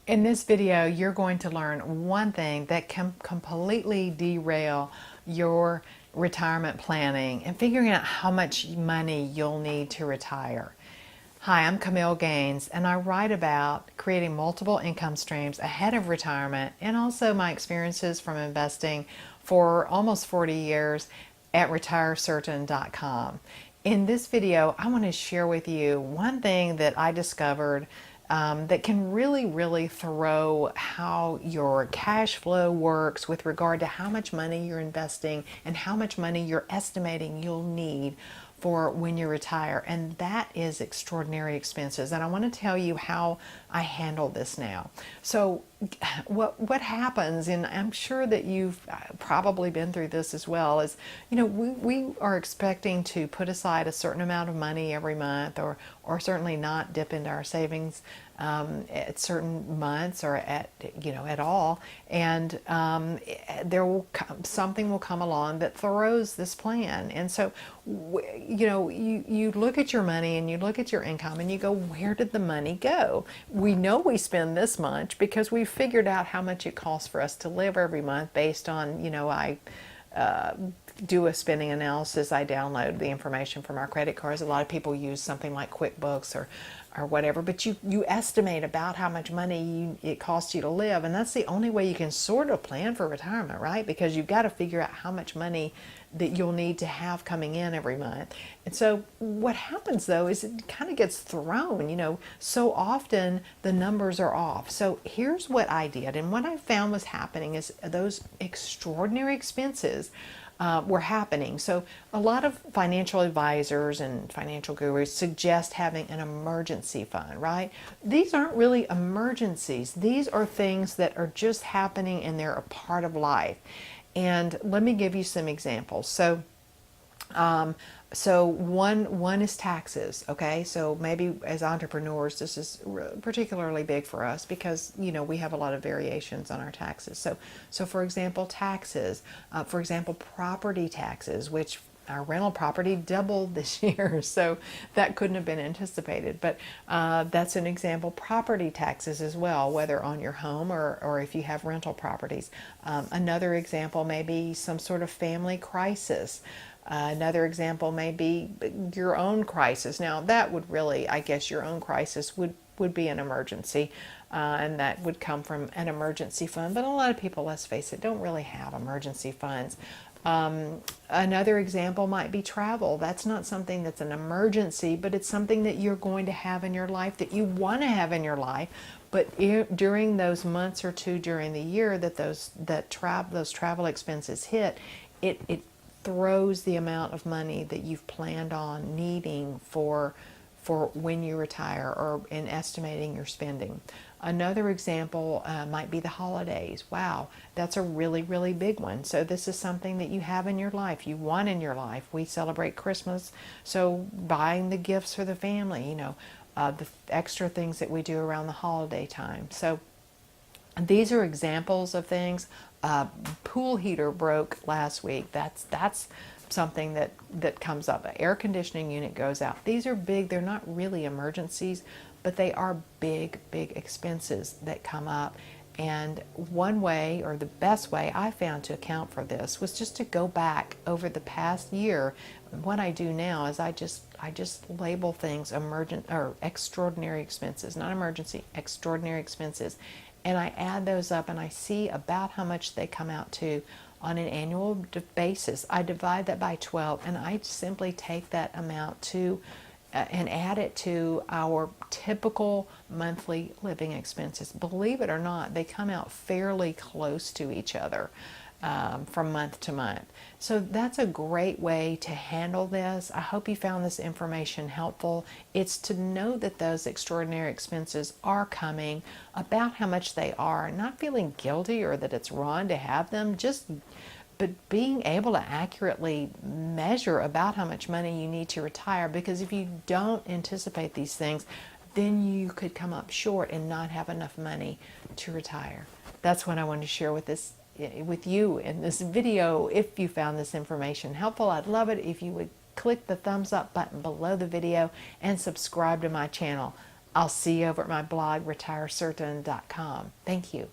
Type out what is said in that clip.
In this video, you're going to learn one thing that can completely derail your retirement planning and figuring out how much money you'll need to retire. Hi, I'm Camille Gaines, and I write about creating multiple income streams ahead of retirement and also my experiences from investing for almost 40 years at retirecertain.com. In this video, I want to share with you one thing that I discovered that can really throw how your cash flow works with regard to how much money you're investing and how much money you're estimating you'll need for when you retire, and that is extraordinary expenses. And I want to tell you how I handle this now. So what happens, and I'm sure that you've probably been through this as well, is we are expecting to put aside a certain amount of money every month, or certainly not dip into our savings at certain months or at all, and something will come along that throws this plan. And so you look at your money and you look at your income and you go, where did the money go? We know we spend this much because we figured out how much it costs for us to live every month based on, I do a spending analysis. I download the information from our credit cards. A lot of people use something like QuickBooks or whatever, but you estimate about how much money it costs you to live, and that's the only way you can sort of plan for retirement, right? Because you've got to figure out how much money that you'll need to have coming in every month. And so what happens though is it kind of gets thrown, so often the numbers are off. So here's what I did, and what I found was happening is those extraordinary expenses were happening. So a lot of financial advisors and financial gurus suggest having an emergency fund, right? These aren't really emergencies. These are things that are just happening and they're a part of life. And let me give you some examples. So one is taxes. Okay, so maybe as entrepreneurs, this is particularly big for us because we have a lot of variations on our taxes. So for example, taxes. For example, property taxes, which our rental property doubled this year, so that couldn't have been anticipated. But that's an example. Property taxes as well, whether on your home or if you have rental properties. Another example may be some sort of family crisis. Another example may be your own crisis. Now that would really, I guess your own crisis would be an emergency, and that would come from an emergency fund. But a lot of people, let's face it, don't really have emergency funds. Another example might be travel. That's not something that's an emergency, but it's something that you're going to have in your life, that you want to have in your life. But during those months or two during the year that those travel expenses hit, it throws the amount of money that you've planned on needing for when you retire, or in estimating your spending. Another example might be the holidays. Wow, that's a really big one. So this is something that you have in your life, you want in your life. We celebrate Christmas, so buying the gifts for the family, the extra things that we do around the holiday time. So these are examples of things. Pool heater broke last week. That's something that comes up. An air conditioning unit goes out. These are big. They're not really emergencies, but they are big expenses that come up. And one way, or the best way I found to account for this, was just to go back over the past year. What I do now is I just label things emergent or extraordinary expenses, not emergency, extraordinary expenses. And I add those up and I see about how much they come out to on an annual basis. I divide that by 12 and I simply take that amount and add it to our typical monthly living expenses. Believe it or not, they come out fairly close to each other from month to month. So that's a great way to handle this. I hope you found this information helpful. It's to know that those extraordinary expenses are coming, about how much they are, not feeling guilty or that it's wrong to have them, but being able to accurately measure about how much money you need to retire. Because if you don't anticipate these things, then you could come up short and not have enough money to retire. That's what I wanted to share with you in this video. If you found this information helpful, I'd love it if you would click the thumbs up button below the video and subscribe to my channel. I'll see you over at my blog, retirecertain.com. Thank you.